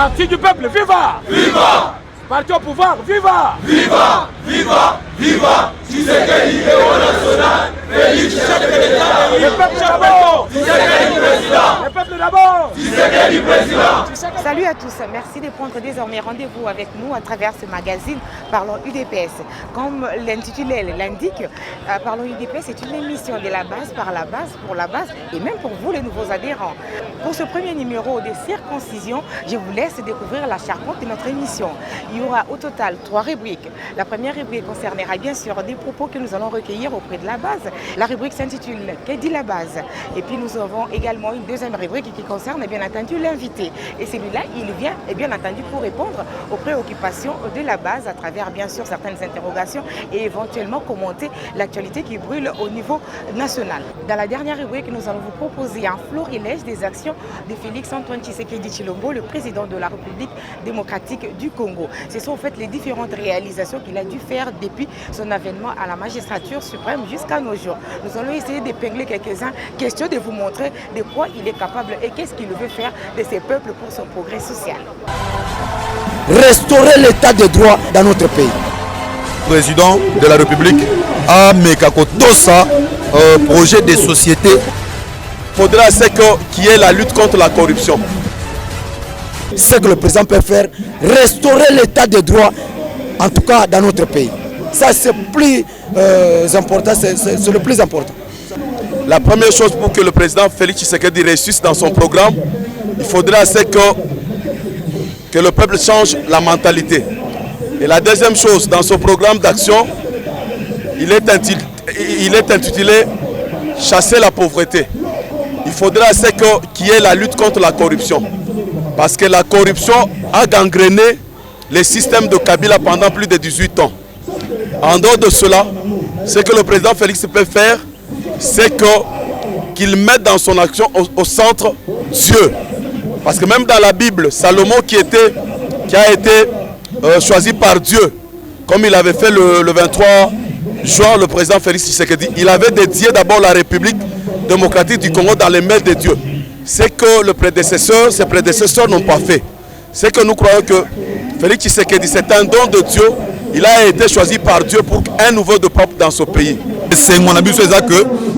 Parti du peuple, viva! Viva! Parti au pouvoir, viva! Viva! Viva! Viva! Tshisekedi héros national, Félix Tshisekedi Le peuple d'abord! Tshisekedi président! Le peuple d'abord! Tshisekedi président! Salut à tous, merci de prendre désormais rendez-vous avec nous à travers ce magazine Parlons UDPS. Comme l'intitulé l'indique, Parlons UDPS est une émission de la base, par la base, pour la base et même pour vous les nouveaux adhérents. Pour ce premier numéro de circoncision, je vous laisse découvrir la charpente de notre émission. Il y aura au total 3 rubriques. La première rubrique concernera bien sûr des propos que nous allons recueillir auprès de la base. La rubrique s'intitule « Que dit la base ?» Et puis nous avons également une deuxième rubrique qui concerne bien entendu l'invité. Et celui-là, il vient bien entendu pour répondre aux préoccupations de la base à travers bien sûr certaines interrogations et éventuellement commenter l'actualité qui brûle au niveau national. Dans la dernière rubrique, nous allons vous proposer un florilège des actions de Félix Antoine Tshisekedi Tshilombo, le président de la République démocratique du Congo. Ce sont en fait les différentes réalisations qu'il a dû faire depuis son avènement à la magistrature suprême jusqu'à nos jours. Nous allons essayer d'épingler quelques-uns, question de vous montrer de quoi il est capable et qu'est-ce qu'il veut faire de ces peuples pour son progrès social. Restaurer l'état de droit dans notre pays. Le président de la République a Mekakotosa, projet de société. Il faudra qu'il y ait la lutte contre la corruption. Ce que le président peut faire, restaurer l'état de droit, en tout cas dans notre pays. Ça c'est plus important, c'est le plus important. La première chose pour que le président Félix Tshisekedi réussisse dans son programme, il faudra que le peuple change la mentalité. Et la deuxième chose, dans son programme d'action, il est intitulé « Chasser la pauvreté ». Il faudra qu'il y ait la lutte contre la corruption. Parce que la corruption a gangréné les systèmes de Kabila pendant plus de 18 ans. En dehors de cela, ce que le président Félix peut faire, c'est qu'il mette dans son action au centre Dieu. Parce que même dans la Bible, Salomon qui a été choisi par Dieu, comme il avait fait le 23 juin, le président Félix Tshisekedi, il avait dédié d'abord la République démocratique du Congo dans les mains de Dieu. C'est que ses prédécesseurs n'ont pas fait. C'est que nous croyons que Félix Tshisekedi, c'est un don de Dieu. Il a été choisi par Dieu pour un nouveau de peuple dans ce pays. C'est mon avis que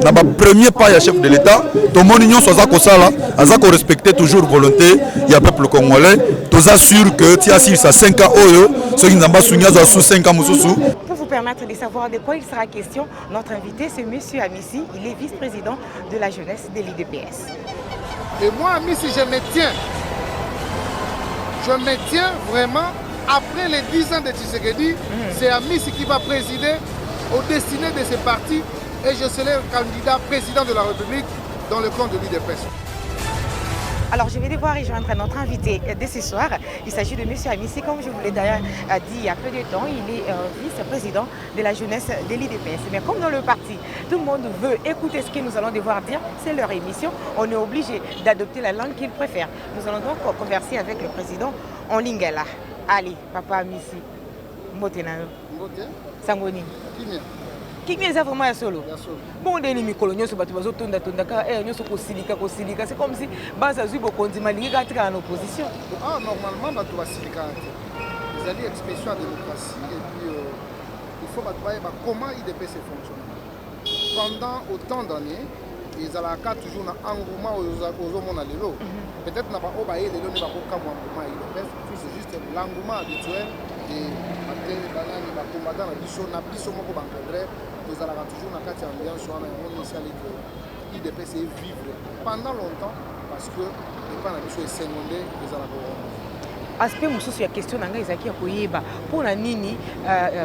dans le premier pas, il y a chef de l'État. Tout le monde a respecté toujours la volonté du peuple congolais. Tout assure que tu as 5 ans, ceux qui n'ont pas sous 5 ans. Pour vous permettre de savoir de quoi il sera question, notre invité c'est M. Amissi. Il est vice-président de la jeunesse de l'IDPS. Et moi, Amissi, je me tiens vraiment. Après les 10 ans de Tshisekedi, c'est Amissi qui va présider au destiné de ce parti et je serai le candidat président de la République dans le camp de l'UDPS. Alors je vais devoir rejoindre notre invité de ce soir. Il s'agit de M. Amissi, comme je vous l'ai d'ailleurs dit il y a peu de temps, il est vice-président de la jeunesse de l'IDPS. Mais comme dans le parti, tout le monde veut écouter ce que nous allons devoir dire, c'est leur émission, on est obligé d'adopter la langue qu'ils préfèrent. Nous allons donc converser avec le président en lingala. Allez, papa Amissi, Motenao. Sangoni. Qui est vraiment solo? Bon, on est les coloniaux, c'est parce que c'est comme si Baza Zubo Kondimali est en opposition. Ah, normalement, tu vas silica. Vous allez expression à la démocratie et puis il faut voir comment l'IDPS fonctionne. Pendant autant d'années, ils ont toujours un engouement aux hommes à l'élo. Peut-être n'a pas obéi les lois engouement l'IDPS, c'est juste l'engouement habituel et après les combattants na biso moko bancadré nous allons toujours na kati ambiance wana on sali que l'IDPS est vivre pendant longtemps parce que les pas na biso esengondé les allons aspect mosusu ya question na ngai ezaki ya koyeba mpona nini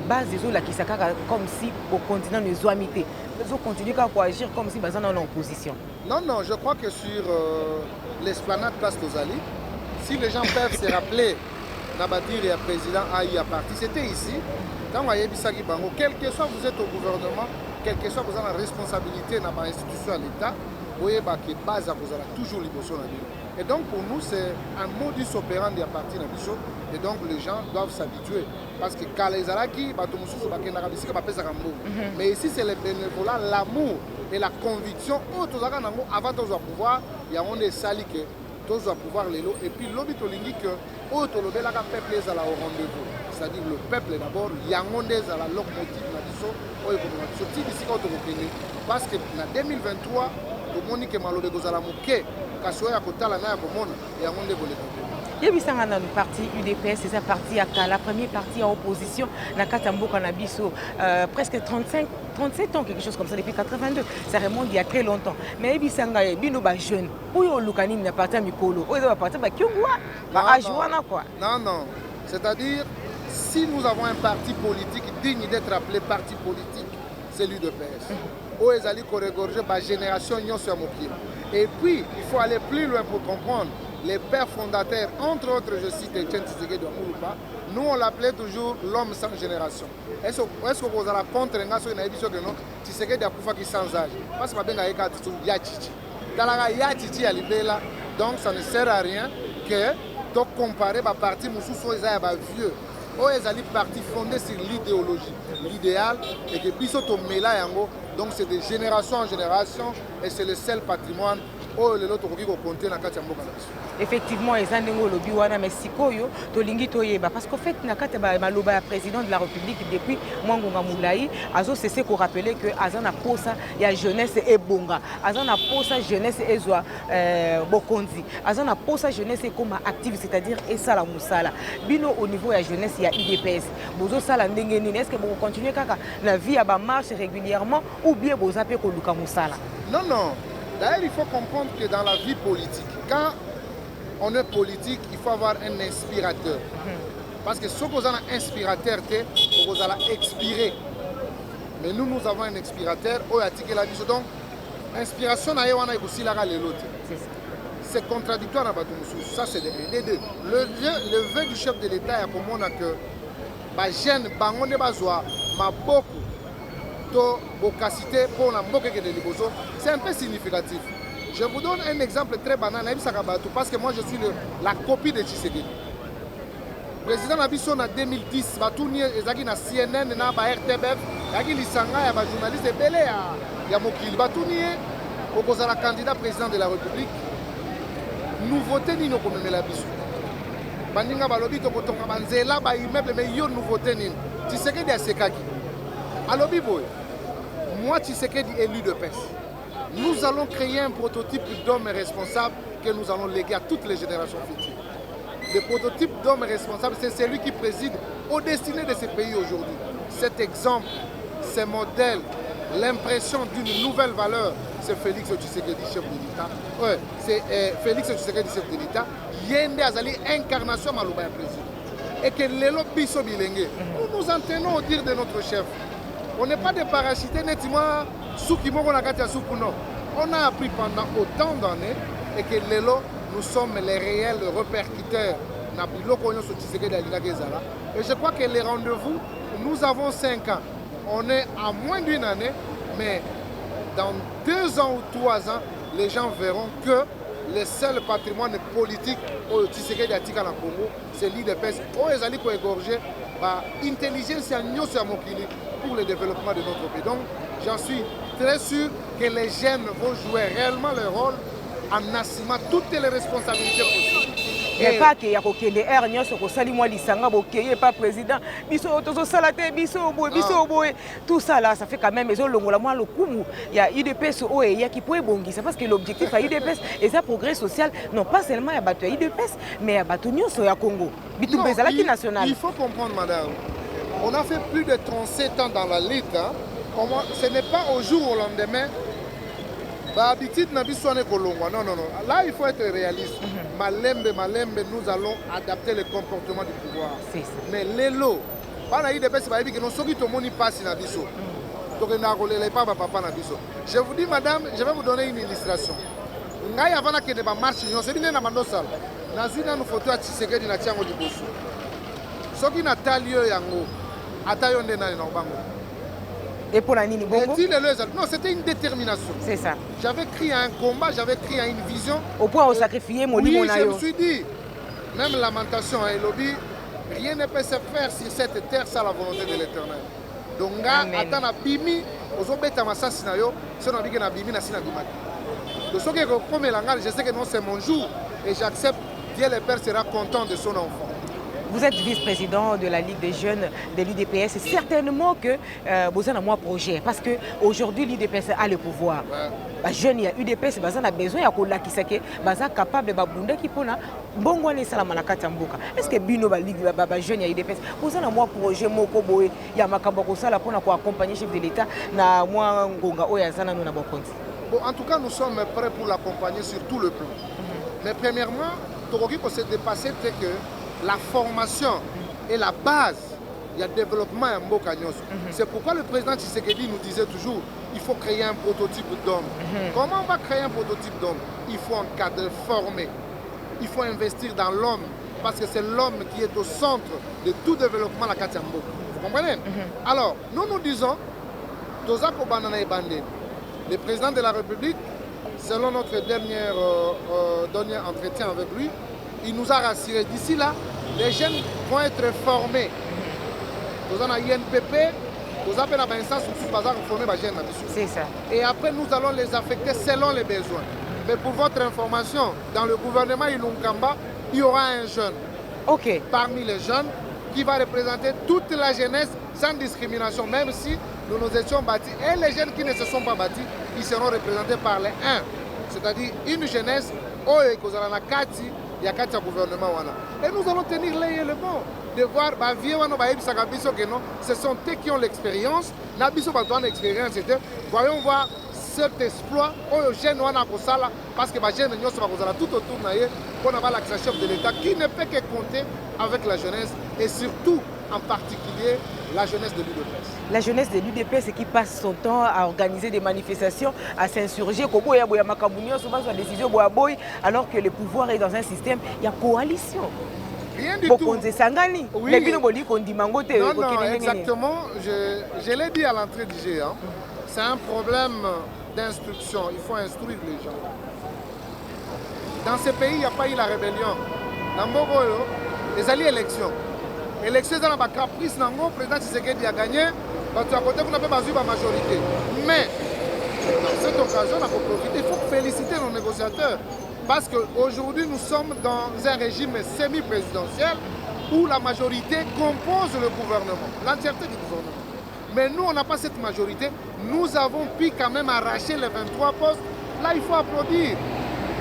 base ezolakisa kaka comme si au continent ezwami te ezocontinue kaka koagir comme si baza na opposition. Non, je crois que sur l'esplanade Place Tozali, si les gens peuvent se rappeler Nabadir et le président Aïe à parti, c'était ici. Quand vous voyez Bissaki Bango, quel que soit vous êtes au gouvernement, quel que soit vous avez la responsabilité dans l'institution à l'État, vous voyez que base vous avez toujours l'émotion. Et donc pour nous, c'est un modus operandi à partir de Bissot. Et donc les gens doivent s'habituer. Parce que quand les Araki, mais ici c'est le bénévolat, l'amour et la conviction. Avant de pouvoir, il y a des salis que tous à pouvoir l'élo et puis l'obit olingi que autre le bel peuple est à la au rendez-vous, c'est-à-dire le peuple d'abord yangonde à la locomotive na biso oyo comme na biso ti bisika auto kokende parce que na 2023 tomoni que malobe kozala moke kasi oyo ya kotala na ya komona yangonde boleka. Yebisanga dans le parti UDPS, c'est sa partie la première partie en opposition, na Katambo Kanabiso, presque 37 ans, quelque chose comme ça, depuis 82. Ça remonte il y a très longtemps. Mais Yebisanga, Bino ba jeune, où est Lukanim n'a pas Mikolo, où est parti ba Kyungwa, ba Ajwana quoi. Non, non. C'est-à-dire, si nous avons un parti politique digne d'être appelé parti politique, c'est l'UDPS. Où est allé corrégorger ba génération Nyon sur Mokil. Et puis, il faut aller plus loin pour comprendre. Les pères fondateurs, entre autres, je cite Etienne Tshisekedi de Mouloupa, nous on l'appelait toujours l'homme sans génération. Est-ce que vous avez contre un gars qui a dit que non, Tshisekedi a pouvoir qui sans âge. Parce que bien avec attitude Yachichi. Dans la Yachichi à l'Ibela, donc ça ne sert à rien que de comparer ma parti Moussou Isaïa vieux. Oh, ils allaient parti fondé sur l'idéologie, l'idéal, et que Bissoto Mela Yango, donc c'est de génération en génération, et c'est le seul patrimoine. Oh, les autres qui vont compter dans la carte. Effectivement, ils ont le lobby wana mais sikoyo tolingi toyeba parce qu'en fait nakata maloba président de la République depuis Mwangonga Moulayi azo cessé ko rappeler que azana posa ya jeunesse et bonga azana posa jeunesse et zwa bokonzi azana posa jeunesse et comme active c'est-à-dire et sala musala bino au niveau ya jeunesse il y a IDPS bozo sala ndenge nini est-ce que vous continuez kaka la vie à ba marche régulièrement ou bien bozo apé ko luka musala? Non non. D'ailleurs, il faut comprendre que dans la vie politique, quand on est politique, il faut avoir un inspirateur. Parce que ce qu'on a un inspirateur, on va expirer. Mais nous, nous avons un inspirateur. Donc, inspiration, c'est contradictoire. Ça, c'est des deux. Le vœu du chef de l'État, il y a que ma jeune, ma beaucoup. C'est un peu significatif. Je vous donne un exemple très banal parce que moi je suis la copie de Tshisekedi. Le président Nabiso en 2010, il y a CNN, il y a RTBF, il y a des journalistes belé il y a Mokili, il y a candidat président de la République. Nouveauté ni nous comme la biso. Bandinga balobi to kotonga banzela ba immeuble mais yo nouveauté ni. Tshisekedi a sekaki. Alors, moi, Tshisekedi élu de PES, nous allons créer un prototype d'homme responsable que nous allons léguer à toutes les générations futures. Le prototype d'homme responsable, c'est celui qui préside aux destinées de ce pays aujourd'hui. Cet exemple, ce modèle, l'impression d'une nouvelle valeur, c'est Félix Tshisekedi, chef de l'État. Ouais, c'est Félix Tshisekedi, chef de l'État. Yende Azali, incarnation Malouba président. Et que l'élo biso bilingue. Nous nous en tenons au dire de notre chef. On n'est pas des parachutés, on a appris pendant autant d'années et que nous sommes les réels répercuteurs. Et je crois que les rendez-vous, nous avons 5 ans. On est à moins d'une année, mais dans 2 ans ou 3 ans, les gens verront que le seul patrimoine politique au Tshisekedi Atika na Congo, c'est l'IDPS. Oh, ils allaient égorger l'intelligence pour le développement de notre pays. Donc, j'en suis très sûr que les jeunes vont jouer réellement leur rôle en assumant toutes les responsabilités possibles. Et pas qu'il y a aucun air, n'y a pas de moi lisanga, il pas président, biso tozo salate, biso boy, tout ça là, ça fait quand même maison longo la moi le kumu. Il y a IDPS au et il y a qui peut bongi. C'est parce que l'objectif à IDPS et ça progrès social, non pas seulement à battre IDPS, mais à battre Union sur Congo. Bitou bezalaki national. Il faut comprendre, madame. On a fait plus de 37 ans dans la lutte. Hein. Ce n'est pas au jour au lendemain. Habitude n'a non, non, non. Là, il faut être réaliste. Malembe, nous allons adapter le comportement du pouvoir. Mais l'élo, je vous dis, madame, je vais vous donner une illustration. Et pour la Nini Bongo? Non, c'était une détermination. C'est ça. J'avais créé un combat, j'avais créé une vision. Au point où sacrifier mon lit, je me suis dit, même lamentation à Elobi, rien ne peut se faire sur cette terre sans la volonté de l'Éternel. Donc, attends, la bimi, aux obéta massa sinayo, c'est un bigi na bimi na sina bimaki. De ce que comme l'angal, je sais que non, c'est mon jour. et j'accepte, Dieu le Père sera content de son enfant. Vous êtes vice-président de la Ligue des jeunes de l'UDPS. C'est certainement que vous avez un projet. Parce qu'aujourd'hui, l'UDPS a le pouvoir. Les jeunes, il y a l'UDPS, ils ont besoin de sont capables de est-ce que Bino, les jeunes, il y a l'UDPS, vous avez un projet, il y a un accompagner le chef de l'État. Bon, en tout cas, nous sommes prêts pour l'accompagner sur tout le plan. Mais premièrement, Toroki peut se dépasser que la formation est la base, il y a développement en Mbokanyos. C'est pourquoi le président Tshisekedi nous disait toujours il faut créer un prototype d'homme. Comment on va créer un prototype d'homme? Il faut encadrer, former. Il faut investir dans l'homme parce que c'est l'homme qui est au centre de tout développement à la Katiambo. Vous comprenez? Alors, nous disons, le président de la République, selon notre dernier entretien avec lui, il nous a rassuré. D'ici là, les jeunes vont être formés. Nous avons INPP, nous avons c'est ça. Et après, nous allons les affecter selon les besoins. Mais pour votre information, dans le gouvernement Ilunkamba, il y aura un jeune parmi les jeunes qui va représenter toute la jeunesse sans discrimination, même si nous nous étions bâtis. Et les jeunes qui ne se sont pas bâtis, ils seront représentés par les 1. C'est-à-dire une jeunesse, il y a 4 gouvernements. Et nous allons tenir l'œil et le bon. De voir, ce sont eux qui ont l'expérience. Voyons voir cet exploit aux jeunes parce que les jeunes sont tout autour pour avoir l'accès chef de l'État qui ne peut que compter avec la jeunesse et surtout en particulier la jeunesse de l'UDPS. La jeunesse de l'UDPS qui passe son temps à organiser des manifestations, à s'insurger, alors que le pouvoir est dans un système, il y a coalition. Rien du tout. Oui. Non, exactement. Je l'ai dit à l'entrée du G1. C'est un problème d'instruction. Il faut instruire les gens. Dans ce pays, il n'y a pas eu la rébellion. Dans Bogoyo, les alliés élections. L'élection, c'est un caprice. Le président Tshisekedi a gagné. Parce qu'à côté, on n'a pas la majorité. Mais, dans cette occasion, on a profité. Il faut féliciter nos négociateurs. Parce qu'aujourd'hui, nous sommes dans un régime semi-présidentiel où la majorité compose le gouvernement, l'entièreté du gouvernement. Mais nous, on n'a pas cette majorité. Nous avons pu quand même arracher les 23 postes. Là, il faut applaudir.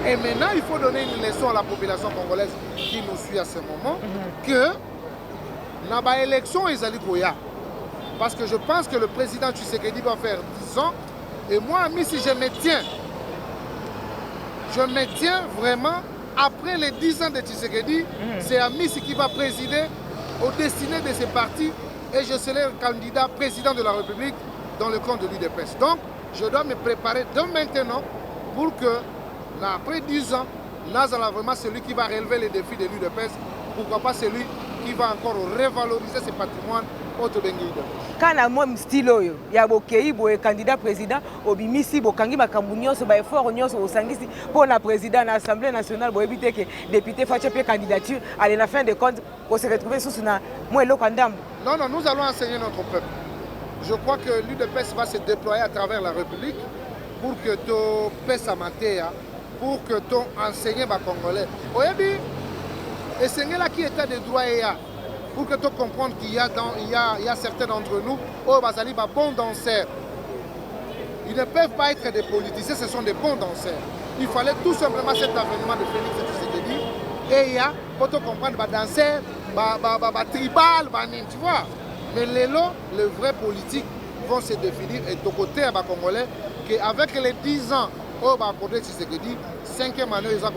Et maintenant, il faut donner une leçon à la population congolaise qui nous suit à ce moment que n'a pas élection et Zalikoya. Parce que je pense que le président Tshisekedi va faire 10 ans. Et moi, si je me tiens vraiment après les 10 ans de Tshisekedi, c'est Amissi qui va présider au destiné de ces partis et je serai le candidat président de la République dans le camp de l'UDPS. Donc, je dois me préparer dès maintenant pour que, après 10 ans, Nazala vraiment celui qui va relever les défis de l'UDPS, pourquoi pas celui qui va encore revaloriser ses patrimoines au Tobengi. Quand on style il y a un candidat président obimisi bokangi makambu nyonso ba effort nyonso osangisi pour la président de l'Assemblée nationale pour éviter que député fasse une candidature à la fin de compte pour se retrouver sous na moi lokandam. Non, nous allons enseigner notre peuple. Je crois que l'UDPS va se déployer à travers la République pour que tu pèses à matéa, pour que tu enseignes les Congolais. Oyebi, enseigner là qui était de droit et pour que tu comprennes qu'il y a certains d'entre nous, bons danseurs. Ils ne peuvent pas être des politiciens, ce sont des bons danseurs. Il fallait tout simplement cet avènement de Félix Tshisekedi. Et il y a, pour te comprendre, des danseurs, tribal, tu vois. Mais les vrais politiques vont se définir et de côté à Congolais qu'avec les 10 ans, au Bakodé Tshisekedi, 5e année, ils ont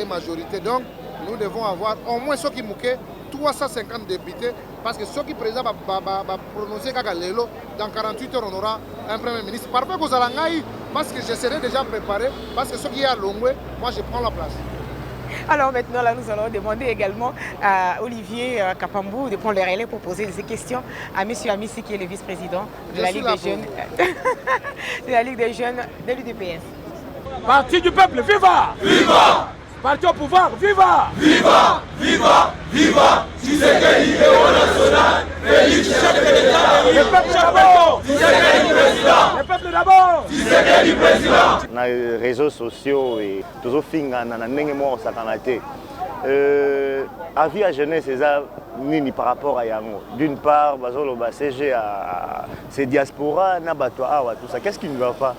une majorité. Donc, nous devons avoir au moins ceux qui manquent 350 députés parce que ceux qui président va prononcer Kagalelo dans 48 heures on aura un premier ministre. Parfois parce que je serai déjà préparé parce que ceux qui sont à Longwe, moi je prends la place. Alors maintenant là nous allons demander également à Olivier Kapambou de prendre le relais pour poser des questions à M. Amissi qui est le vice-président de la Ligue des jeunes de la Ligue des jeunes de l'UDPS. Parti du peuple, viva! Viva! Parti au pouvoir, viva! Viva! Viva, viva, Tshisekedi, héros national, Félix, chef de l'État. Le peuple d'abord. Tshisekedi, président. Le peuple d'abord. Tshisekedi, président. Dans les réseaux sociaux et toujours finga na ndenge mo sakanate. Avis à jeunesse nini par rapport à yango. D'une part, bazolo ba CG à ces diaspora na bato awa tout ça. Qu'est-ce qui ne va pas?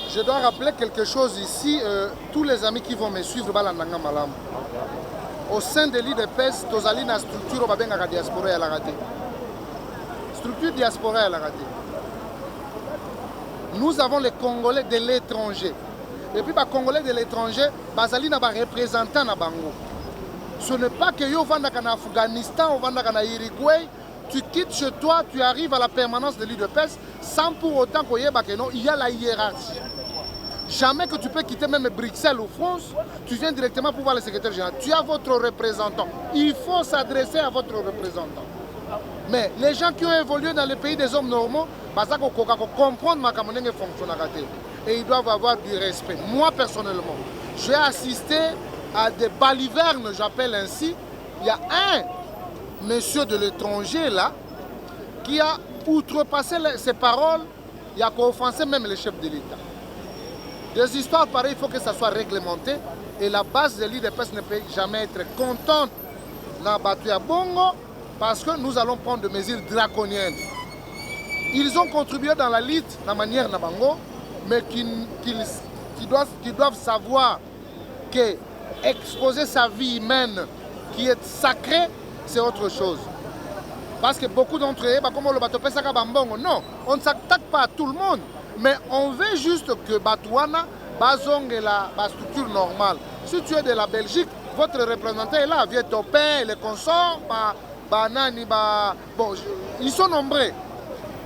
Je dois rappeler quelque chose ici. Tous les amis qui vont me suivre balandanga malam. Au sein de l'IDPS, tozali na structure babenga diaspora ya la raté. Structure diaspora ya la raté. Nous avons les Congolais de l'étranger. Et puis les Congolais de l'étranger, bazali na ba représentant na bango. Ce n'est pas que yo vandaka na Afghanistan ou vandaka na Uruguay, tu quittes chez toi, tu arrives à la permanence de l'IDPS sans pour autant qu'il y a la hiérarchie. Jamais que tu peux quitter même Bruxelles ou France, tu viens directement pour voir le secrétaire général. Tu as votre représentant. Il faut s'adresser à votre représentant. Mais les gens qui ont évolué dans les pays des hommes normaux, ils comprennent ma camonenge fonctionnalité. Et ils doivent avoir du respect. Moi, personnellement, j'ai assisté à des balivernes, j'appelle ainsi. Il y a un monsieur de l'étranger là, qui a outrepassé ses paroles, il a offensé même le chef de l'État. Des histoires pareilles, il faut que ça soit réglementé. Et la base de l'IDPS ne peut jamais être contente dans Batuya Bongo parce que nous allons prendre des mesures draconiennes. Ils ont contribué dans la lutte, de la manière Nabango, mais qui doivent savoir que exposer sa vie humaine qui est sacrée, c'est autre chose. Parce que beaucoup d'entre eux, comme le bateau Pesaka Bambongo, non, on ne s'attaque pas à tout le monde. Mais on veut juste que Batouana bazonge la structure normale. Si tu es de la Belgique, votre représentant est là, Vieux Topin, les consorts, bon, ils sont nombreux.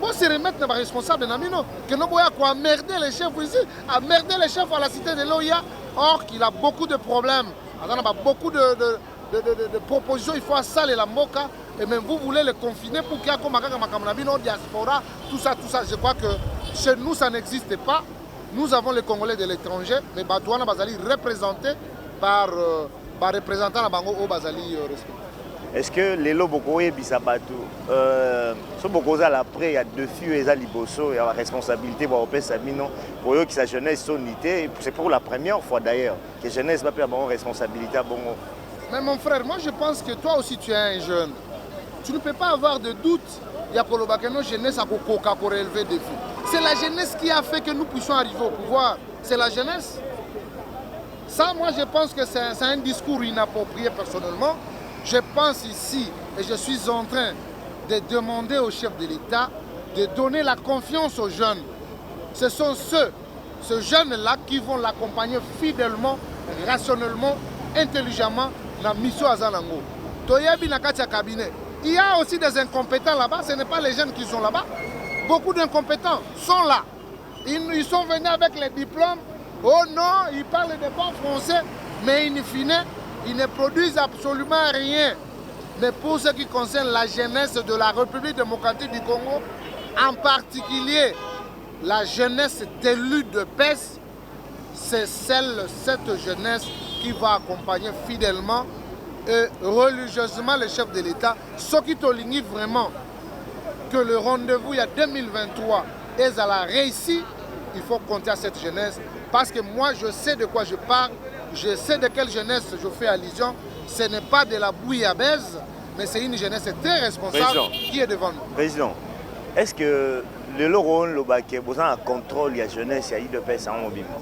Pour se remettre dans les responsables de Namino, que nous voyons emmerder les chefs ici, emmerder les chefs à la cité de l'OIA, or qu'il a beaucoup de problèmes. Il a beaucoup de propositions, il faut saler la moka, et même vous voulez les confiner pour qu'il y ait comme Namino, diaspora, tout ça. Je crois que chez nous, ça n'existe pas. Nous avons les Congolais de l'étranger, mais Batouana Bazali représenté par représentant à Bango au Bazali respect. Est-ce que les lots beaucoup et bisabatou, ce beaucoup après il y a deux filles et Liboso, il y a la responsabilité pour opérer Sabino pour eux qui sa jeunesse son unité. C'est pour la première fois d'ailleurs que la jeunesse va perdre responsabilité à Bongo. Mais mon frère, moi je pense que toi aussi tu es un jeune. Tu ne peux pas avoir de doute. Il y a pour le jeunesse à Coca pour relever des défis. C'est la jeunesse qui a fait que nous puissions arriver au pouvoir. C'est la jeunesse. Ça, moi je pense que c'est un discours inapproprié personnellement. Je pense ici, et je suis en train de demander au chef de l'État de donner la confiance aux jeunes. Ce sont ces jeunes-là qui vont l'accompagner fidèlement, rationnellement, intelligemment dans la mission à Zanango. Toyebi Nakatia cabinet. Il y a aussi des incompétents là-bas, ce n'est pas les jeunes qui sont là-bas. Beaucoup d'incompétents sont là. Ils sont venus avec les diplômes. Oh non, ils parlent de bon français, mais in fine, ils ne produisent absolument rien. Mais pour ce qui concerne la jeunesse de la République démocratique du Congo, en particulier la jeunesse de l'UDPS, c'est cette jeunesse qui va accompagner fidèlement et religieusement le chef de l'État. Ce qui t'oligne vraiment que le rendez-vous il y a 2023 est à la réussite, il faut compter à cette jeunesse. Parce que moi, je sais de quoi je parle, je sais de quelle jeunesse je fais allusion. Ce n'est pas de la bouillabaisse, mais c'est une jeunesse très responsable qui est devant nous. Président, est-ce que le Laurent Lobake, vous avez un contrôle de la jeunesse et de paix en mouvement?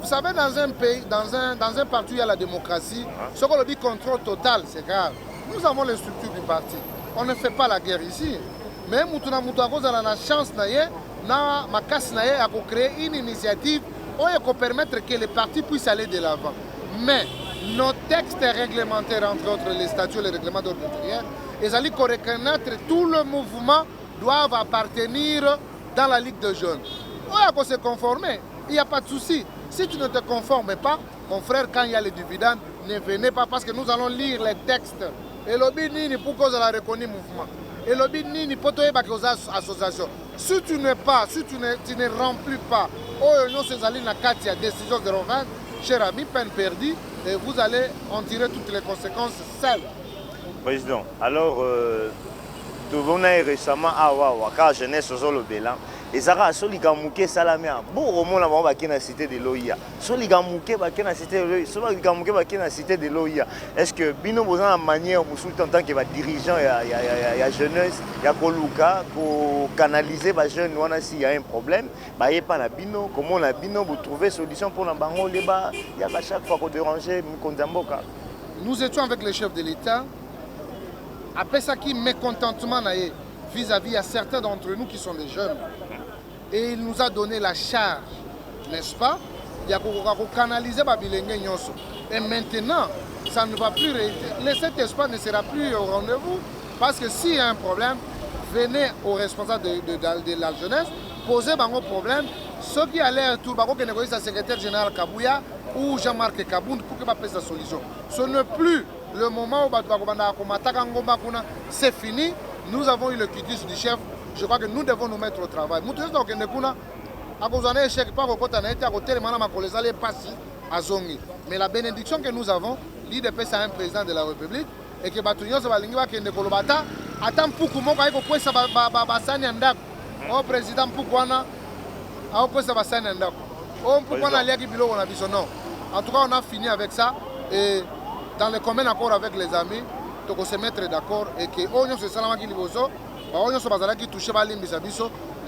Vous savez, dans un pays, dans un parti, il y a la démocratie. Ce qu'on dit contrôle total, c'est grave. Nous avons les structures du parti. On ne fait pas la guerre ici. Mais nous avons la chance de créer une initiative pour permettre que les partis puissent aller de l'avant. Mais nos textes réglementaires, entre autres les statuts et les règlements d'ordre intérieur, ils allaient reconnaître tout le mouvement doivent appartenir dans la Ligue de jeunes. Il faut se conformer, il n'y a pas de souci. Si tu ne te conformes pas, mon frère, quand il y a les dividendes, ne venez pas parce que nous allons lire les textes. Et le bini pour cause de la reconnu mouvement. Et le bini pour te association. Si tu ne remplis pas, oh non, c'est allé dans la décision 020, cher ami, peine perdue, et vous allez en tirer toutes les conséquences seuls. Président, alors, tout le monde récemment, car jeunesse au le bilan. Et ça a solika mouké salamia. Bon, au moins, on va la cité de l'OIA. Solika mouké, la cité de l'OIA. Solika mouké, la cité de l'OIA. Est-ce que Bino besoin de manière, en tant que dirigeant, il y a jeunesse, il y a Koluka, pour canaliser les jeunes, s'il y a un problème, il n'y a pas la Bino. Comment la Bino, vous trouvez solution pour la bango, il y a à chaque fois qu'on dérange, nous étions avec le chef de l'État. Après ça, qui mécontentement vis-à-vis à certains d'entre nous qui sont des jeunes. Et il nous a donné la charge, n'est-ce pas? Il y a canaliser Babilenge Nyonso. Et maintenant, ça ne va plus. Cet espoir ne sera plus au rendez-vous. Parce que s'il y a un problème, venez aux responsables de la jeunesse, posez un problème. Ceux qui allaient tout le négocier le secrétaire général Kabouya ou Jean-Marc Kabound pour que va faire sa solution. Ce n'est plus le moment où c'est fini. Nous avons eu le quitus du chef. Je crois que nous devons nous mettre au travail. Mais la bénédiction que nous avons, l'IDPS a un président de la République et que le président en tout cas, on a fini avec ça et dans le commun accord avec les amis, donc on se mettre d'accord et que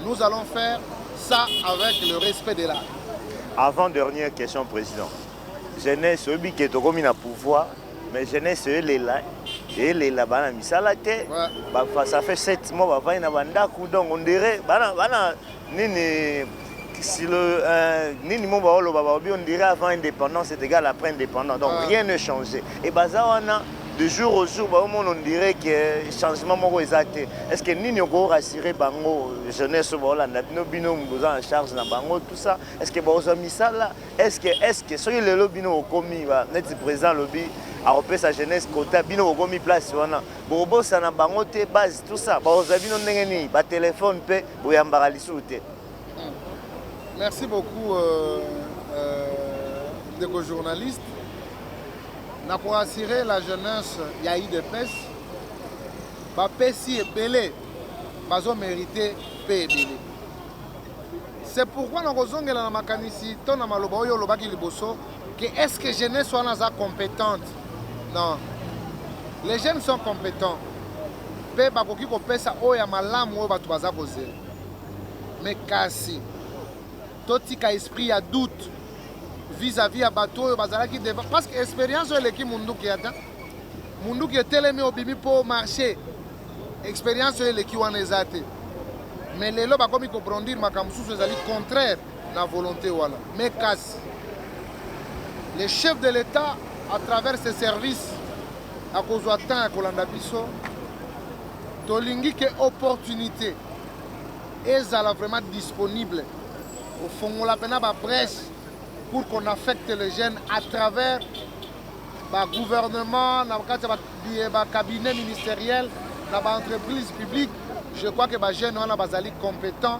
nous allons faire ça avec le respect de l'art. Avant-dernière question, Président. Jeunesse, celui qui est au pouvoir, mais jeunesse, elle est là. Elle est là, ça fait 7 mois, donc on dirait, si on dirait avant indépendance, c'est égal après indépendance. Donc rien ne change. Et de jour au jour, on dirait que le changement est exact. Est-ce que nous avons rassuré la jeunesse nous en charge de tout ça? Est-ce que vous avez mis ça là? Est-ce que si le lobby a commis, le président lobby a repris sa jeunesse, côté bino a commis place, vous ça na bango te base tout ça. Vous avez mis un téléphone, vous avez mis Merci beaucoup, de journalistes. Pour assurer la jeunesse, il y a eu des pèses. Si et belé, ils ont mérité paix et belé. C'est pourquoi nous avons dit que est-ce que les jeunes sont compétentes? Non. Les jeunes sont compétents. Mais kasi, tout esprit à doute vis-à-vis à bateau, parce que l'expérience est l'équipe Munduki Adam. Munduki est tellement au bimi pour marcher. L'expérience est l'équipe en exaté. Mais les lois comme ils comprennent dire makamsou c'est contraire à la volonté voilà. Mais casse. Les chefs de l'État à travers ses services à cause de temps à Kolanda Bisso, tolingi que opportunité est vraiment disponible. Au fond on la peine à brèche pour qu'on affecte les jeunes à travers le gouvernement, le cabinet ministériel, l'entreprise publique. Je crois que les jeunes sont compétents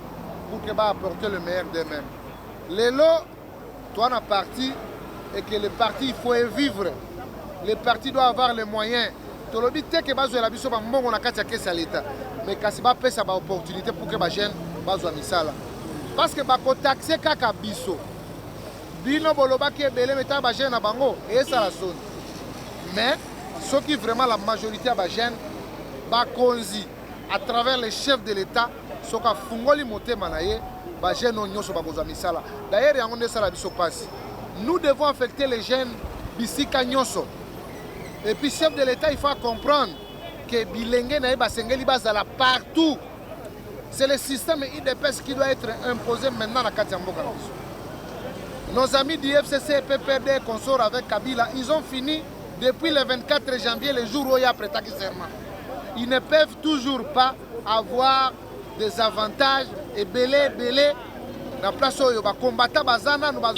pour apporter le meilleur d'eux-mêmes. Les lots, toi, on a parti et que le parti, il faut y vivre. Le parti doit avoir les moyens. Tu as dit que les jeunes sont l'État. Mais quand c'est pas une opportunité pour que les jeunes soient parce que les taxer kaka biso. Bino boloba qui est belé mais ta jeune à bango et ça la sonne. Mais ce qui vraiment la majorité à jeune bakonzi à travers les chefs de l'État ce qu'a fungoli moté manaye ba jeune onyoso bakoza misala. D'ailleurs yango ne sala biso passe. Nous devons affecter les jeunes bisika nyoso. Et puis chef de l'État il faut comprendre que bilenge na ba sengeli bazala partout. C'est le système IDPS qui doit être imposé maintenant à Katiamboka. Nos amis du FCC, PPD, consorts avec Kabila, ils ont fini depuis le 24 janvier, le jour où il y a prêté serment. Ils ne peuvent toujours pas avoir des avantages et belé. La place où ils combattre bazana, nous va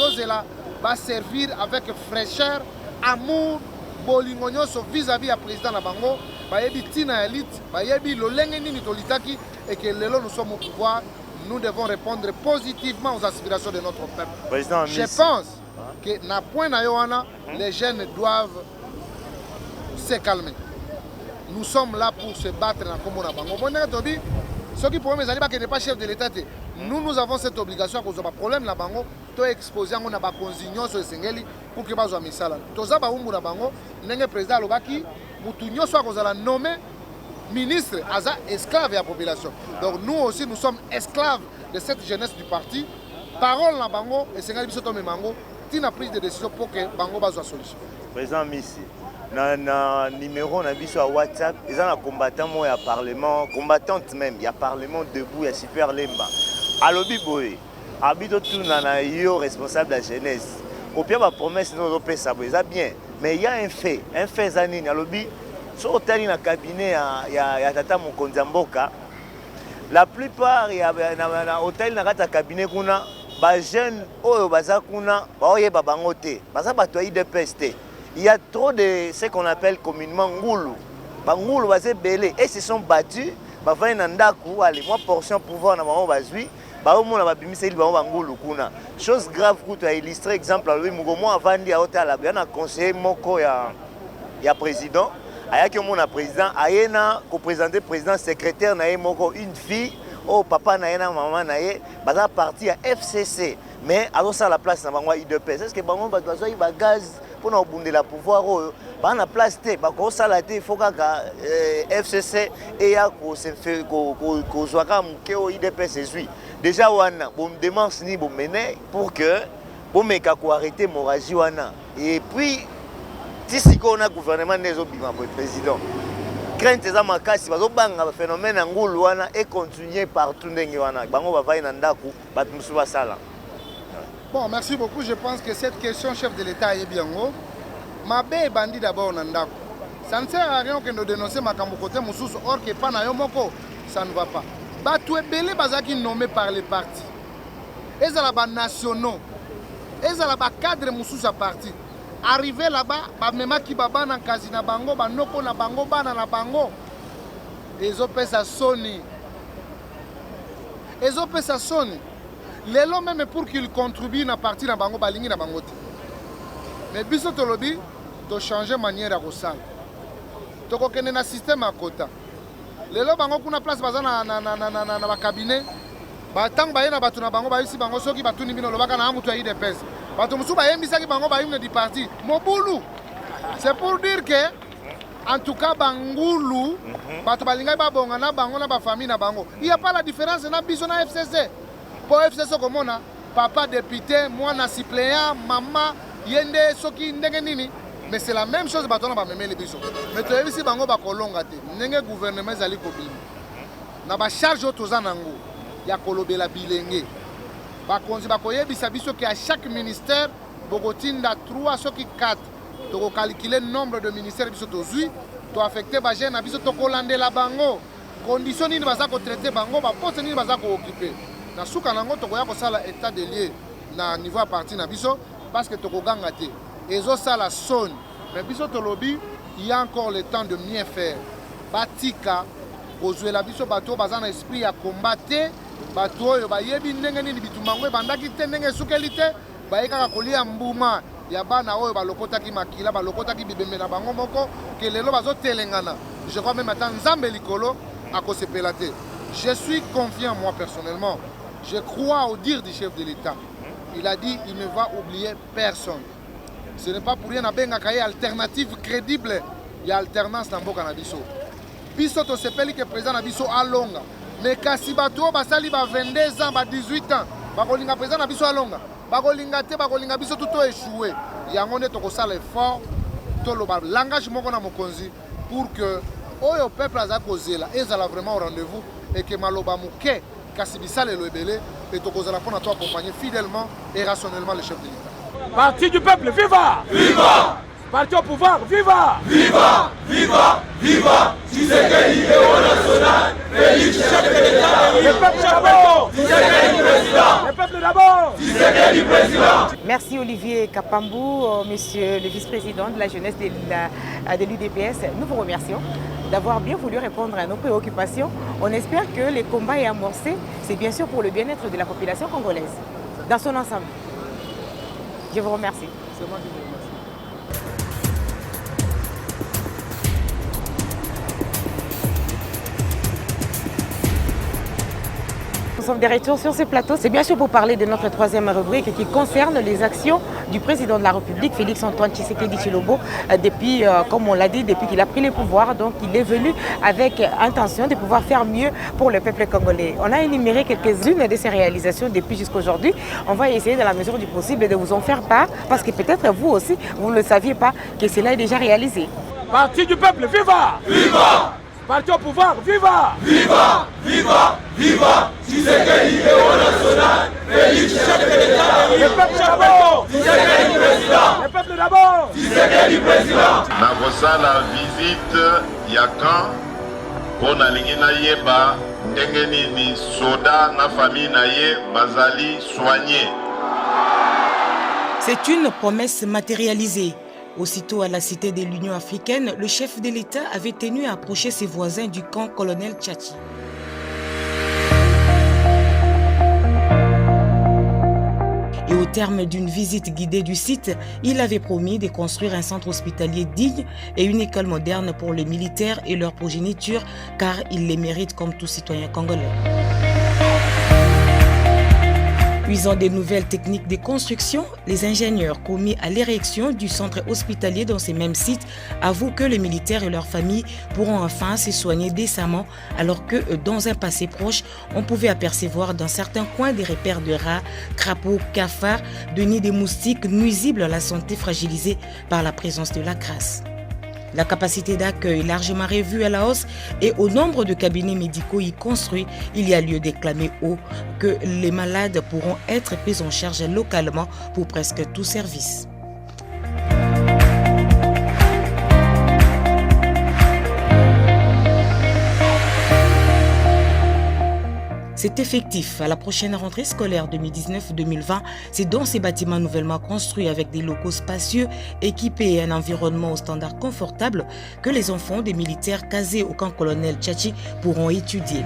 servir avec fraîcheur, amour, bolingonyo vis-à-vis du président Nabango, bayebi tina élite, bayebi lolengeni nitolitaki et que nous sommes au pouvoir. Nous devons répondre positivement aux aspirations de notre peuple. Président, je pense que na point na yoana, les jeunes doivent se calmer. Nous sommes là pour se battre dans Komona Bango. Ceux qui pourraient me dire qu'il n'est pas chef de l'État, nous avons cette obligation à cause d'un problème na Bango, de exposer on a ba consignon sur Sengeli pour que bazo misala. Toza ba umbu na Bango, n'enge président lobaki, mutunyo soit cause la nommé ministre aza esclave de la population. Donc nous aussi nous sommes esclaves de cette jeunesse du parti. Parole na Bango et Sengeli biso to Mango, tina prise de décision pour que Bango bazo solution. Président Missi. Na numéro na biso à WhatsApp, ils ont un combattant moi à parlement, combattante même, il y a parlement debout, il y a super lemba. Alobi boy, habito tout na yo responsable de la jeunesse. Au pire ma promesse non européen ça bien, mais il y a un fait zanini alobi sur hôtel na cabinet il y a tata Mokonzi Mboka. La plupart il y a na hôtel na kata cabinet kuna ba jeune oyo baza kuna ba oyeba bango te, baza bato IDPS te. Il y a trop de ce qu'on appelle communément ngoulou. Bangoulou bazé belé et se sont battus, ba va nandaku allez moi portion pouvoir na bango bazui, ba o mona ba bimisa ili bango bangoulou kuna. Chose grave que tu as illustré exemple à lui mugomo avandi a hôtel la bien conseiller moko ya président, ayaki mona président ayena ko présenter président secrétaire na moko une fille oh papa na yena maman na ye baza parti à FCC mais alors ça la place na bango IDPS. Est-ce que bango bazo ba gaz pour abonder la pouvoir ba na place te ba ko sala te faut ka FCC et ya ko se fait ko zwaka mukeo IDPS ezui déjà wana bon démarche ni bon mener pour que bon meka ko arrêter moragie wana et puis si on a gouvernement nezo bima pour président crainte za makasi bazo banga phénomène ngulu wana et continuer partout ndenge wana bango ba vai na ndaku ba musu ba sala. Bon, merci beaucoup. Je pense que cette question, chef de l'État, est bien haut. Ma bé bandit d'abord Nandako. Ça ne sert à rien que de dénoncer ma côté Moussous, or que pas na yomoko, ça ne va pas. Batou est belé bazaki nommé par les partis. Et ça là-bas nationaux. Et ça là-bas cadre Moussous à parti. Arrivé là-bas, ba mema ki baba na kazina bango, ba noko na bango, bana na bango. Les opé sa soni. Les opé sa soni. Les lots même pour qu'ils contribuent à partir de Bango Balingi na Bangote. Mais biso tolobi to changer manière à rosal. To ko kene na système à kota. Les lots Bango kuna place baza na cabinet. Ba tang ba yena batu na Bango ba isi Bango soki batu ni bino lobaka na amutu ya IDPS. Batu musu ba yembisa ki Bango ba yimne di parti. Mobulu. C'est pour dire que en tout cas Bangoulou batu balinga ba bonga na Bango na ba famille na Bango. Il y a pas la différence na biso na FCC. Pour FCC comme on a papa député, moi na suppléant, maman, yende soki ndenge nini, mais c'est la même chose batona ba memele biso. Mais to yebisi bango ba kolonga te. Ndenge gouvernement zali ko bima. Na ba charge otoza nango ya kolobela bilenge. Ba konzi ba koyebisa biso ki à chaque ministère bokotinda 3 soki 4. To ko calculer le nombre de ministères biso tozui, to affecter ba jeune na biso to kolandela bango. Condition nini baza ko traiter bango, ba poste nini baza ko occuper. Na suka nango tokoya kosala état de lieu na niveau à partir na biso parce que tokoganga te ezo sala son mais biso tolobi il y a encore le temps de mieux faire batika kozwela biso bato baza na esprit ya combattre bato oyo bayebi ndenge nini bitumango bandaki te ndenge sukeli te bayekaka kolia mbuma ya bana oyo balokotaki makila balokotaki bibembe na bango moko ke lelo bazotelengana je crois même ata nzambe likolo akosepela te. Je suis confiant moi personnellement. Je crois au dire du chef de l'État. Il a dit il ne va oublier personne. Ce n'est pas pour rien qu'il y a une alternative crédible. Il y a alternance dans le Nabiso. Biso to sepeli que président Nabiso a longa. Mais kasi bato basali ba 22 ans, ba 18 ans. Ba kolinga président Nabiso a longa. Ba kolinga te ba kolinga biso tout échoué. Yango ne to ko sala effort to lo ba langage moko na mokonzi pour que oyo peuple aza kozela ezala vraiment au rendez-vous et que maloba muke Kassibissa le Loebele et Tokozala pour nous accompagner fidèlement et rationnellement le chef de l'État. Parti du peuple, viva! Viva! Parti au pouvoir, viva! Viva! Viva! Viva! Tshisekedi héros national, Félix chef de l'État. Le peuple d'abord! Tshisekedi président! Le peuple d'abord! Tshisekedi président! Merci Olivier Kapambou, monsieur le vice-président de la jeunesse de l'UDPS. Nous vous remercions d'avoir bien voulu répondre à nos préoccupations. On espère que le combat est amorcé. C'est bien sûr pour le bien-être de la population congolaise, dans son ensemble. Je vous remercie. C'est moi qui vous remercie. Nous sommes de retour sur ce plateau. C'est bien sûr pour parler de notre troisième rubrique qui concerne les actions du président de la République, Félix-Antoine Tshisekedi Tshilombo, depuis, comme on l'a dit, depuis qu'il a pris le pouvoir. Donc il est venu avec intention de pouvoir faire mieux pour le peuple congolais. On a énuméré quelques-unes de ses réalisations depuis jusqu'à aujourd'hui. On va essayer dans la mesure du possible de vous en faire part parce que peut-être vous aussi, vous ne le saviez pas que cela est déjà réalisé. Parti du peuple, viva! Viva! Parti au pouvoir, viva! Viva! Viva! Viva! Tshisekedi héros national, Félix Tshisekedi Le peuple d'abord! Tshisekedi président! Le peuple d'abord! Tshisekedi président! nakosala visite ya camp mpo nalingi nayeba ndenge nini soda na famille na ye bazali soigné. C'est une promesse matérialisée. Aussitôt à la cité de l'Union africaine, le chef de l'État avait tenu à approcher ses voisins du camp colonel Tchachi. Et au terme d'une visite guidée du site, il avait promis de construire un centre hospitalier digne et une école moderne pour les militaires et leur progéniture, car ils les méritent comme tout citoyen congolais. Puisant des nouvelles techniques de construction, les ingénieurs commis à l'érection du centre hospitalier dans ces mêmes sites avouent que les militaires et leurs familles pourront enfin se soigner décemment, alors que dans un passé proche, on pouvait apercevoir dans certains coins des repères de rats, crapauds, cafards, de nids de moustiques nuisibles à la santé fragilisée par la présence de la crasse. La capacité d'accueil largement revue à la hausse et au nombre de cabinets médicaux y construits, il y a lieu d'exclamer haut que les malades pourront être pris en charge localement pour presque tout service. C'est effectif à la prochaine rentrée scolaire 2019-2020. C'est dans ces bâtiments nouvellement construits avec des locaux spacieux, équipés et un environnement aux standards confortables que les enfants des militaires casés au camp colonel Tchachi pourront étudier.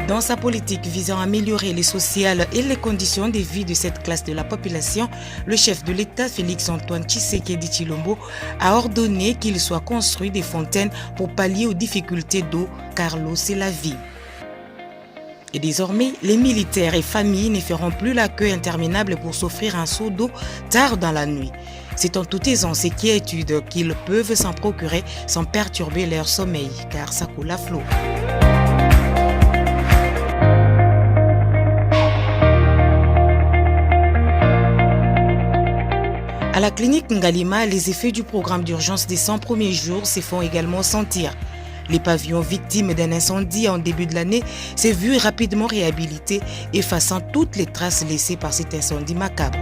Dans sa politique visant à améliorer les sociales et les conditions de vie de cette classe de la population, le chef de l'État, Félix-Antoine Tshisekedi Tshilombo, a ordonné qu'il soit construit des fontaines pour pallier aux difficultés d'eau, car l'eau, c'est la vie. Et désormais, les militaires et familles ne feront plus la queue interminable pour s'offrir un seau d'eau tard dans la nuit. C'est en toute aisance et quiétude qu'ils peuvent s'en procurer sans perturber leur sommeil, car ça coule à flot. À la clinique Ngalima, les effets du programme d'urgence des 100 premiers jours se font également sentir. Les pavillons victimes d'un incendie en début de l'année s'est vu rapidement réhabilités, effaçant toutes les traces laissées par cet incendie macabre.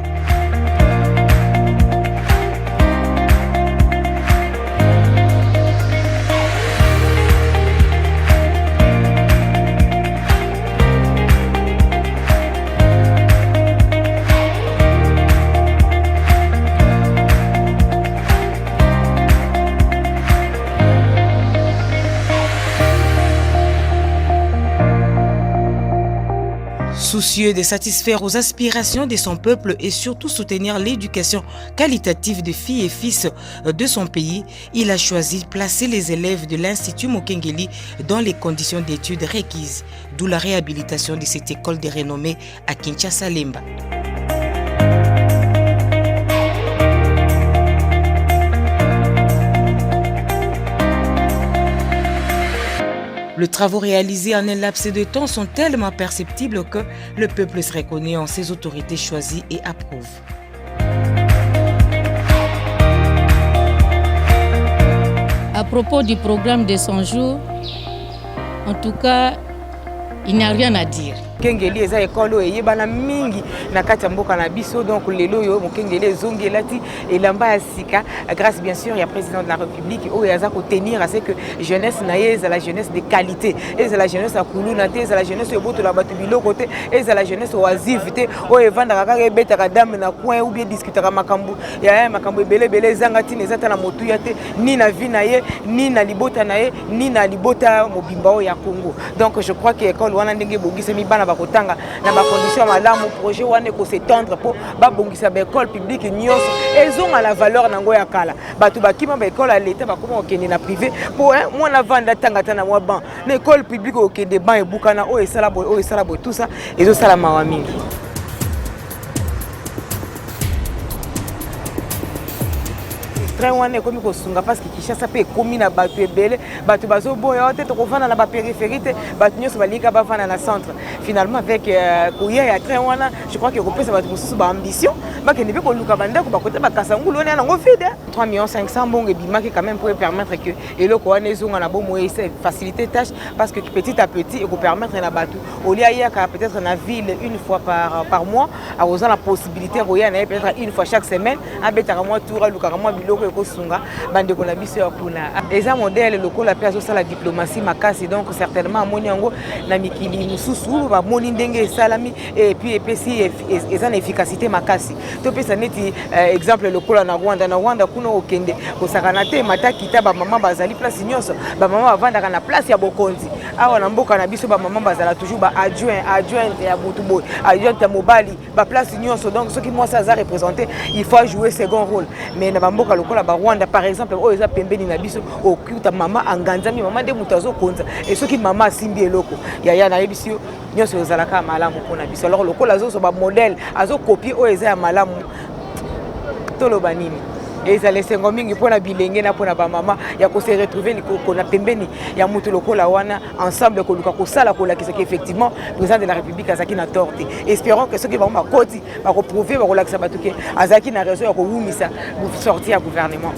Soucieux de satisfaire aux aspirations de son peuple et surtout soutenir l'éducation qualitative des filles et fils de son pays, il a choisi de placer les élèves de l'Institut Mokengeli dans les conditions d'études requises, d'où la réhabilitation de cette école de renommée à Kinshasa-Lemba. Les travaux réalisés en un laps de temps sont tellement perceptibles que le peuple se reconnaît en ses autorités choisies et approuve. À propos du programme des 100 jours, En tout cas, il n'y a rien à dire. Kengeli eza ekolo eyebana mingi na kati ya mboka na biso, donc lelo yo mokengeli ezongelati elamba ya sika grâce bien sûr ya président de la République oyo aza ko tenir à ce que jeunesse na ye eza la jeunesse de qualité, eza la jeunesse ya kuluna te, eza la jeunesse oboto la batu biloko te, eza la jeunesse oisive te oyo evandaka kaka ebetaka dame na coin ou bien discutaka makambo ya makambo ebele ebele ezanga tina eza ta na motu ya te ni na vie na ye ni na libota na ye ni na libota mobimba oyo ya Congo. Donc je crois que école wana ndenge bongisa mibana bakotanga na ba condition malamu projet wana ko s'étendre pour ba bongisa ba école publique nyonso ezonga la valeur nango ya kala batu bakima ba école à l'état bakoma okende na privé pour moi na vanda tangata na mwa ban na école publique okende ban e bukana o esala boy tout ça ezo sala mawa mingi. Wana ekomi kosunga parce que Kinshasa pe ekomi na bato ebele bato bazo boya te to kovana na ba périphérie te bato nyonso balika bavana na centre. Finalement avec kuya ya train wana je crois que kopesa bato mosusu ba ambition bakende pe ko luka bandako bakota bakasangulu wana nango vide 3 500 000 bongo bimaki quand même pour permettre que eloko wana ezonga na bomo ese faciliter tâche parce que petit à petit eko permettre na bato olia yaka peut-être na ville une fois par mois a oza la possibilité roya na peut-être une fois chaque semaine abetaka moi tour luka moi biloko kosunga bande ko na biso ya kuna eza modèle lokola pe azo sala diplomatie makasi, donc certainement amoni yango na mikili mususu ba moni ndenge salami et puis epesi eza na efficacité makasi to pesa neti exemple lokola na Rwanda kuna okende kosakana te matakita ba mama bazali place nyonso ba mama bavandaka na place ya bokonzi awa na mboka na biso ba mama bazala toujours ba adjoint ya mutubo adjoint ya mobali ba place nyonso, donc ce qui moi ça a représenté il faut jouer second rôle. Mais na mboka lokola ba Rwanda par exemple oyo eza pembeni na biso okuta mama anganzami mama de mutazo konza et ce qui mama simbi eloko ya na yebisio nyonso ozalaka malamu pona biso. Alors lokola zo ba modèle azo copier oyo eza ya malamu toloba nini ezale sengo mingi pona bilenge na pona ba mama ya ko se retrouver liko na pembeni ya mutu lokola wana ensemble ko luka ko sala ko la ki effectivement président de la République azaki na torte. Espérons que ceux qui vont makoti ba ko prouver ba ko la ki sabatuke azaki na raison ya ko wumisa pour sortir à gouvernement.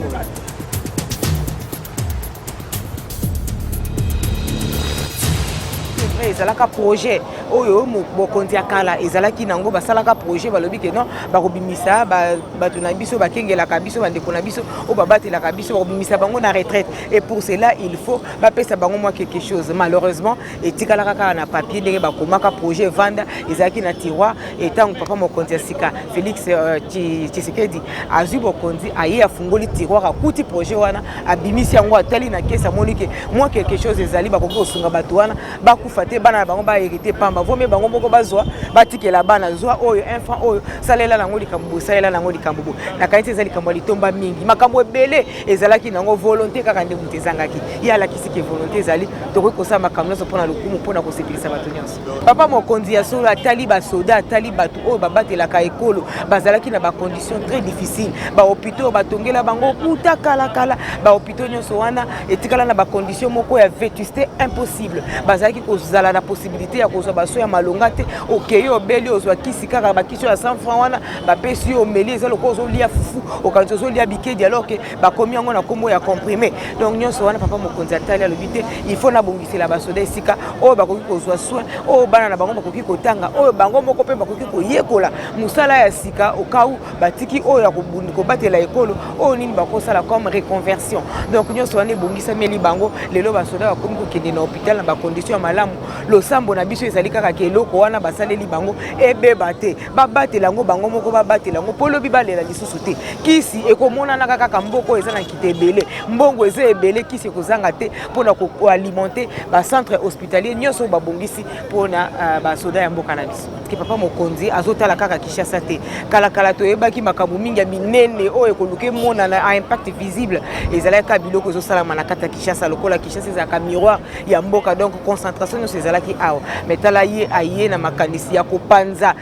Ezalaka projet oyo bokonzi akala ezalaki nango basalaka projet balobi ke non bakobimisa bato na biso bakengelaka biso bandeko na biso o babatelaka biso bakobimisa bango na retraite, et pour cela il faut bapesa bango moi quelque chose. Malheureusement etikalaka kaka na papier ndenge bakomaka projet vanda ezalaki na tiroir etango papa mokonzi asika Félix Tshisekedi azwi bokonzi aye afungoli tiroir akuti projet wana abimisi yango atali na kesa monike moi quelque chose ezali bakoki kosunga bato wana bakufa te bana bango ba hérité pamba vome bango moko bazwa batikela bana zwa oyo enfant oyo salela nango likambo salela nango likambo na kanite ezali likambo litomba mingi makambo ebele ezalaki nango volonté kaka nde mutezangaki yala kisiki volonté ezali tokoki kosala makambo nyonso mpona lokumu mpona kosepelisa bato nyonso. Papa mokonzi ya solo atali basoda atali bato oyo babatelaka ekolo bazalaki na bacondition très difficile bahôpitaux batongela bango kuta kala bahôpitaux nyonso wana etikala na bacondition moko ya vétusté impossible bazalaki kozala na possibilité ya kozwa baso ya malonga te okeye obeli ozwa kisi kaka bakisi ya 100 francs wana bapesi yo omeli eza loko ozolia fufu okanisi ozolia bikedi alors que bakomi yango na kombo ya comprimé. Donc nyonso wana papa mokonzi atali alobi te il faut nabongisela basoda esika oyo bakoki kozwa soin oyo bana na bango bakoki kotanga oyo bango moko mpe bakoki koyekola mosala ya sika okau batiki oyo ya kobatela ekolo oyo nini bakosala comme reconversion. Donc nyonso wana ebongisameli bango lelo basoda bakomi kokende na hôpital na bacondition ya malamu losambo na biso ezali kaka keloko wana basaleli bango ebeba te babatela yango bango moko babatela yango po lobi balela lisusu te kisi ekomonana kaka mboko eza na nkite ebele mbongo eza ebele kisi ekozanga te mpona koalimenter bacentre hospitalier nyonso babongisi mpona basoda ya mboka na biso. Papa mokonzi azotala kaka Kinshasa te kala toyebaki makambo mingi ya minene oyo ekoluke monana a impact visible ezalaka biloko ezosalama na kati ya Kinshasa lokola Kinshasa ezalaka miroir ya mboka, donc concentration nyonso ezalaki awa. Mais tala naye aye na makanisi ya kopanza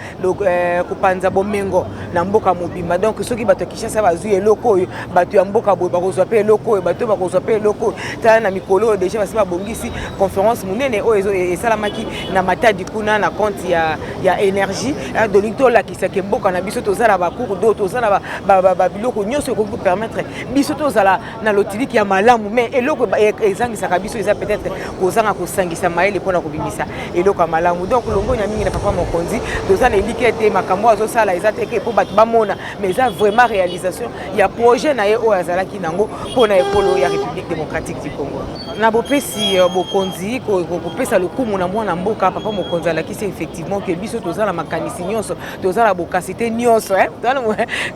kopanza bomengo na mboka mobimba. Donc soki bato Kinshasa bazui eloko oyo bato ya mboka boye bakozwa pe eloko oyo bato bakozwa pe eloko tala na mikolo déjà basi babongisi conférence munene oyo esalamaki na Matadi kuna na compte ya énergie de l'ito la kisake mboka na biso tozala ba cours d'eau tozala ba biloko nyonso ko permettre biso tozala na lotiliki ya malamu mais eloko ezangisaka biso eza peut-être kozanga kosangisa maele pona kobimisa eloko ya malamu. Donc longonya mingi na papa mokonzi tozala elikete makambo azosala eza teke po bato bamona mais eza vraiment réalisation ya projet na ye oyo azalaki nango pona ekolo ya République démocratique du Congo. Na bopesi bokonzi kopesa lokumu na mwana mboka papa mokonzi alakisi effectivement que biso tozala makanisi nyonso tozala bokasite nyonso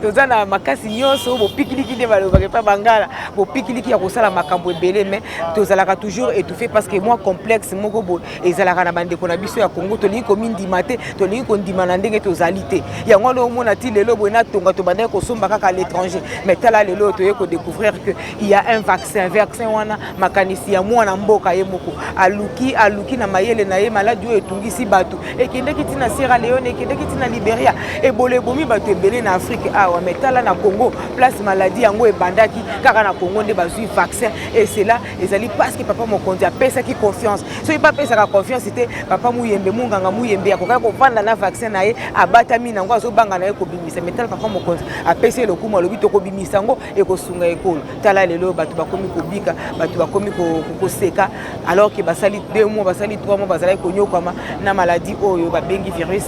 tozala makasi nyonso bopikiliki nde balobaka pa bangala bopikiliki ya kosala makambo ebele mais tozalaka toujours étouffé parce que moi complexe moko bo ezalaka na bandeko na biso ya Congo tolingi komindima te tolingi kondima na ndenge tozali te yango ndo omona ti lelo boye na tonga tobandaki kosomba kaka à l'étranger mais tala lelo toye kodécouvrir que il y a un vaccin wana makanisi ya mwana mboka ye moko aluki na mayele na ye maladi oyo etungisi bato ekendeki ti na Sierra Leone ekendeki ti na Liberia ebole bomi bato ebele na Afrique awa mais tala na Congo place maladie yango ebandaki kaka na Congo nde bazwi vaccin et c'est là ezali parce que papa mokonzi apesaki confiance so il pas pesaka confiance c'était papa muyembe munganga muyembe akoka kovanda na vaccin na ye abatami nango azobanga na ye kobimisa mais tala papa mokonzi apesi lokumu alobi tokobimisa ngo ekosunga ekolo tala lelo bato bakomi kobika bato bakomi koseka alors que basali 2 mois basali 3 mois bazali konyokama na maladie oyo babengi virus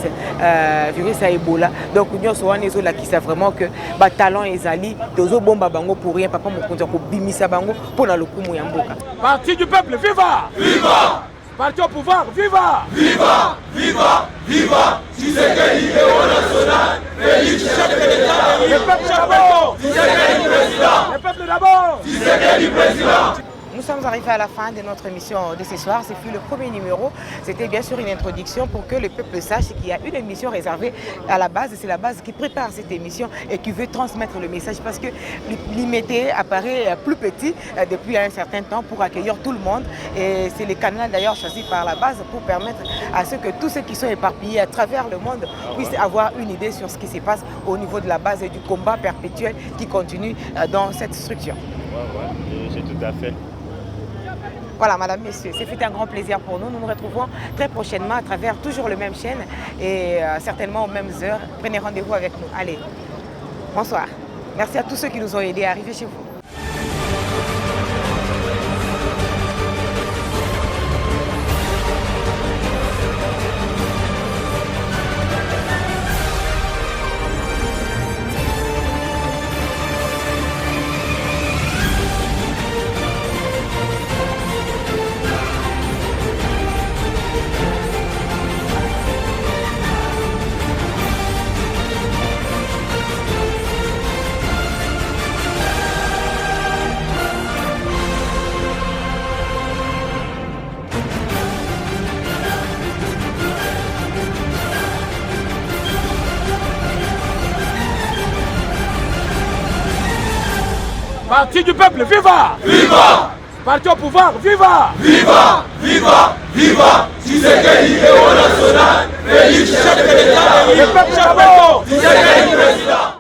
à Ebola. Donc nyonso wana ezolakisa vraiment que batalent ezali tozobomba bango pour rien papa mokonzi kobimisa bango pona lokumu ya mboka. Parti du peuple, viva! Viva! Parti au pouvoir, viva! Viva! Viva! Viva! Tshisekedi héros national! Félix chef de l'État! Le peuple d'abord! Tshisekedi président! Le peuple d'abord! Tshisekedi président! Nous sommes arrivés à la fin de notre émission de ce soir. Ce fut le premier numéro. C'était bien sûr une introduction pour que le peuple sache qu'il y a une émission réservée à la base. C'est la base qui prépare cette émission et qui veut transmettre le message parce que l'IMT apparaît plus petit depuis un certain temps pour accueillir tout le monde. Et c'est le canal d'ailleurs choisi par la base pour permettre à ce que tous ceux qui sont éparpillés à travers le monde puissent avoir une idée sur ce qui se passe au niveau de la base et du combat perpétuel qui continue dans cette structure. Ouais, c'est tout à fait. Voilà, madame, messieurs, c'est un grand plaisir pour nous. Nous nous retrouvons très prochainement à travers toujours le même chaîne et certainement aux mêmes heures. Prenez rendez-vous avec nous. Allez, bonsoir. Merci à tous ceux qui nous ont aidés à arriver chez vous. Parti du peuple, viva! Viva! Parti au pouvoir, viva! Viva! Viva! Viva! Tshisekedi héros national! Félix chef de l'État! Le peuple d'abord! Tshisekedi président!